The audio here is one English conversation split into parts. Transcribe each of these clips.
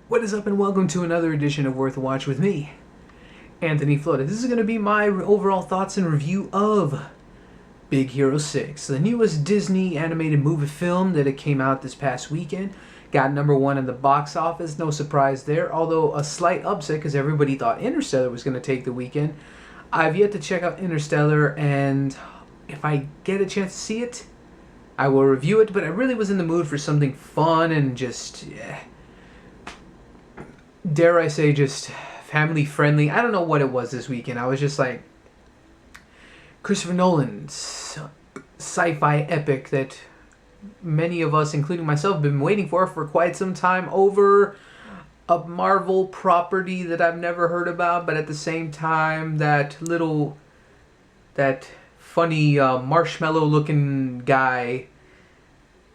What is up and welcome to another edition of Worth a Watch with me, Anthony Flota. This is going to be my overall thoughts and review of Big Hero 6, the newest Disney animated movie film that it came out this past weekend. Got number one in the box office, no surprise there, although a slight upset because everybody thought Interstellar was going to take the weekend. I've yet to check out Interstellar, and if I get a chance to see it, I will review it, but I really was in the mood for something fun and just, dare I say, just family friendly. I don't know what it was this weekend. I was just like, Christopher Nolan's sci-fi epic that many of us, including myself, have been waiting for quite some time, over a Marvel property that I've never heard about, but at the same time, that funny marshmallow looking guy,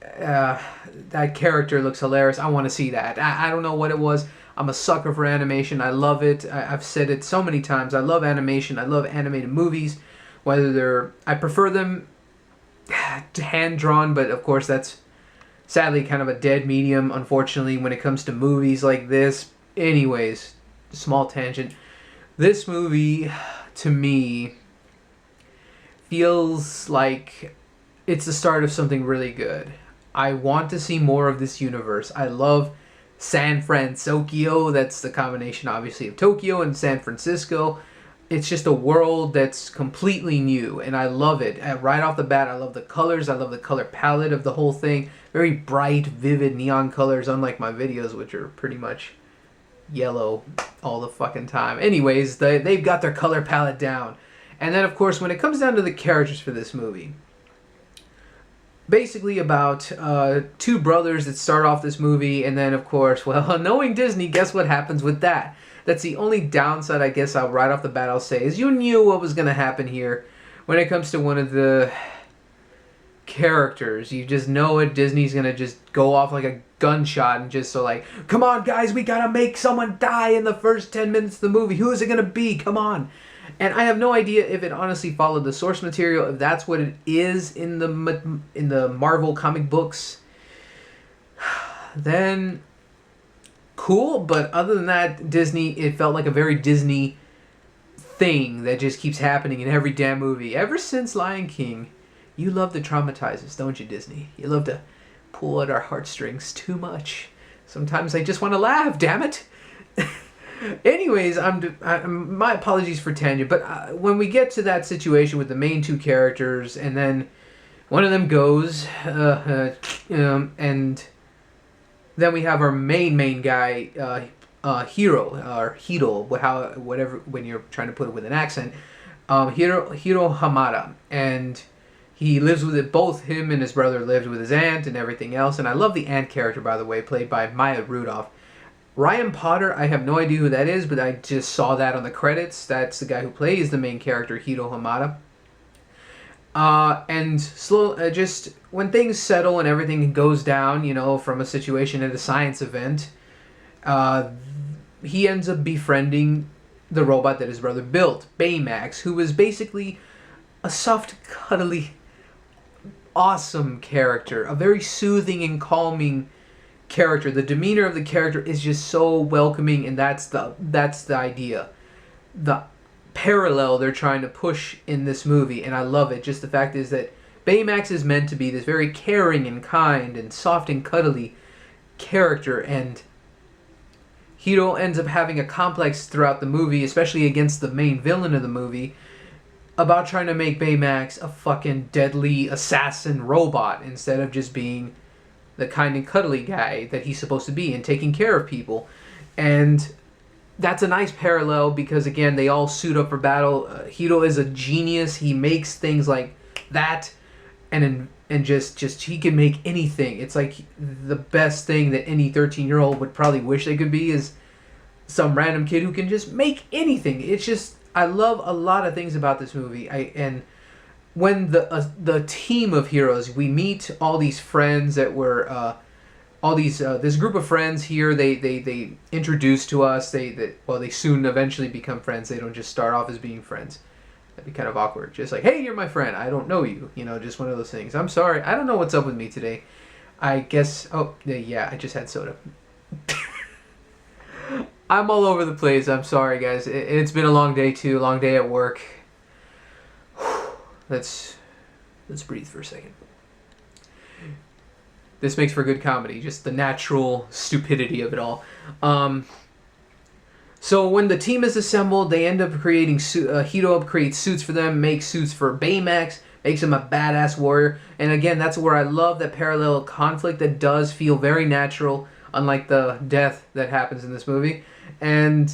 that character looks hilarious. I want to see that. I don't know what it was. I'm a sucker for animation. I love it. I've said it so many times. I love animation. I love animated movies. I prefer them hand-drawn, but of course that's sadly kind of a dead medium, unfortunately, when it comes to movies like this. Anyways, small tangent. This movie, to me, feels like it's the start of something really good. I want to see more of this universe. I love San Francisco. That's the combination, obviously, of Tokyo and San Francisco. It's just a world that's completely new, and I love it. Right off the bat, I love the colors. I love the color palette of the whole thing. Very bright, vivid neon colors, unlike my videos, which are pretty much yellow all the fucking time. Anyways, they've got their color palette down. And then, of course, when it comes down to the characters for this movie, basically about two brothers that start off this movie, and then, of course, well, knowing Disney, guess what happens with that? That's the only downside, I guess, right off the bat I'll say, is you knew what was going to happen here when it comes to one of the characters. You just know it. Disney's going to just go off like a gunshot and just so like, come on, guys, we got to make someone die in the first 10 minutes of the movie. Who is it going to be? Come on. And I have no idea if it honestly followed the source material, if that's what it is in the Marvel comic books. Then cool, but other than that, Disney, it felt like a very Disney thing that just keeps happening in every damn movie. Ever since Lion King, you love to traumatize us, don't you, Disney? You love to pull at our heartstrings too much. Sometimes I just want to laugh, damn it. Anyways, my apologies for tangent, but when we get to that situation with the main two characters, and then one of them goes, and then we have our main guy, Hiro, or Hiro, whatever, when you're trying to put it with an accent, Hiro Hamada, and he lives with it. Both him and his brother lived with his aunt and everything else, and I love the aunt character, by the way, played by Maya Rudolph. Ryan Potter, I have no idea who that is, but I just saw that on the credits. That's the guy who plays the main character, Hiro Hamada. And just when things settle and everything goes down, from a situation at a science event, he ends up befriending the robot that his brother built, Baymax, who was basically a soft, cuddly, awesome character, a very soothing and calming character. The demeanor of the character is just so welcoming, and that's the idea. The parallel they're trying to push in this movie, and I love it. Just the fact is that Baymax is meant to be this very caring and kind and soft and cuddly character, and Hiro ends up having a complex throughout the movie, especially against the main villain of the movie, about trying to make Baymax a fucking deadly assassin robot instead of just being the kind and cuddly guy that he's supposed to be and taking care of people. And that's a nice parallel because, again, they all suit up for battle. Hiro is a genius. He makes things like that, and just he can make anything. It's like the best thing that any 13-year-old would probably wish they could be is some random kid who can just make anything. It's just, I love a lot of things about this movie. And when the team of heroes, we meet all these friends that were this group of friends here. They introduce to us. They soon eventually become friends. They don't just start off as being friends. That'd be kind of awkward. Just like, hey, you're my friend. I don't know you. Just one of those things. I'm sorry. I don't know what's up with me today. I guess. Oh, yeah. I just had soda. I'm all over the place. I'm sorry, guys. It's been a long day too. Long day at work. Let's breathe for a second. This makes for good comedy. Just the natural stupidity of it all. So when the team is assembled, they end up creating Hito creates suits for them, makes suits for Baymax, makes him a badass warrior. And again, that's where I love that parallel conflict that does feel very natural, unlike the death that happens in this movie. And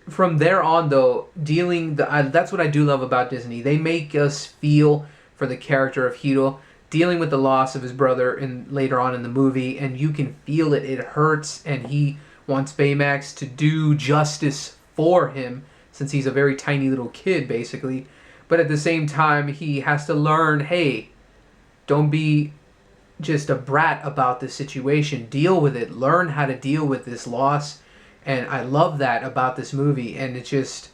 from there on, though, that's what I do love about Disney. They make us feel for the character of Hito, dealing with the loss of his brother later on in the movie, and you can feel it. It hurts, and he wants Baymax to do justice for him, since he's a very tiny little kid, basically. But at the same time, he has to learn, hey, don't be just a brat about this situation. Deal with it. Learn how to deal with this loss. And I love that about this movie. And it just,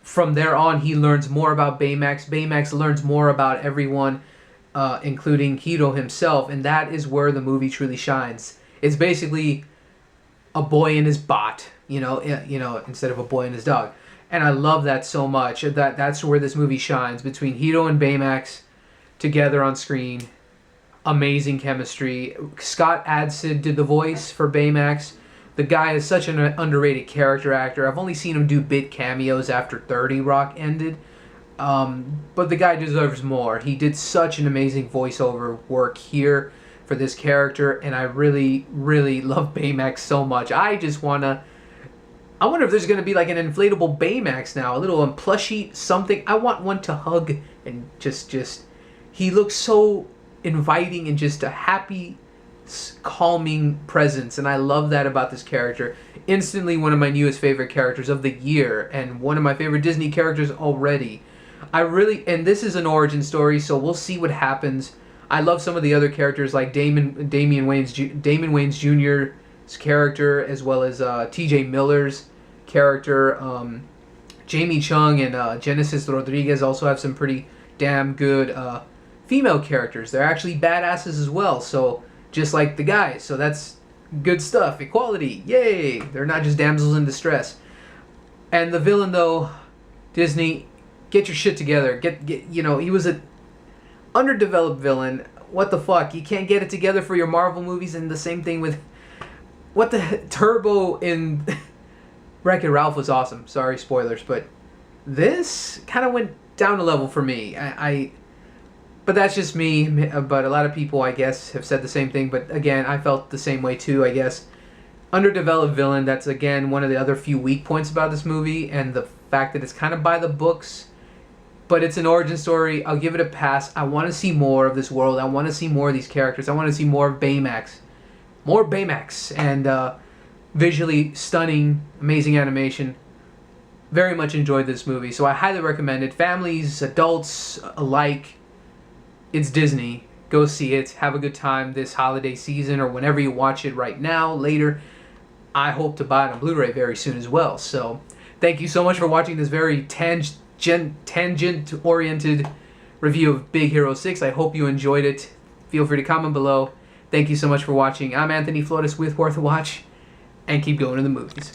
from there on, he learns more about Baymax. Baymax learns more about everyone, including Hito himself. And that is where the movie truly shines. It's basically a boy and his bot, instead of a boy and his dog. And I love that so much. That's where this movie shines, between Hito and Baymax together on screen. Amazing chemistry. Scott Adsit did the voice for Baymax. The guy is such an underrated character actor. I've only seen him do bit cameos after 30 Rock ended. But the guy deserves more. He did such an amazing voiceover work here for this character, and I really, really love Baymax so much. I wonder if there's going to be like an inflatable Baymax now, a little plushie something. I want one to hug and just he looks so inviting and just a happy, calming presence, and I love that about this character. Instantly one of my newest favorite characters of the year, and one of my favorite Disney characters already. And this is an origin story, so we'll see what happens. I love some of the other characters like Damon Wayans Jr.'s character, as well as T.J. Miller's character. Jamie Chung and Genesis Rodriguez also have some pretty damn good female characters. They're actually badasses as well, so just like the guys. So that's good stuff. Equality, yay! They're not just damsels in distress. And the villain, though, Disney, get your shit together. He was a underdeveloped villain. What the fuck? You can't get it together for your Marvel movies, and the same thing with Turbo in Wreck-It Ralph was awesome. Sorry, spoilers, but this kind of went down a level for me. But that's just me. But a lot of people, I guess, have said the same thing. But again, I felt the same way too, I guess. Underdeveloped villain. That's again one of the other few weak points about this movie, and the fact that it's kind of by the books. But it's an origin story. I'll give it a pass. I want to see more of this world. I want to see more of these characters. I want to see more of Baymax. More Baymax. And visually stunning, amazing animation. Very much enjoyed this movie. So I highly recommend it. Families, adults alike. It's Disney. Go see it. Have a good time this holiday season or whenever you watch it right now, later. I hope to buy it on Blu-ray very soon as well. So thank you so much for watching this very tangent-oriented review of Big Hero 6. I hope you enjoyed it. Feel free to comment below. Thank you so much for watching. I'm Anthony Flores with Worth a Watch, and keep going to the movies.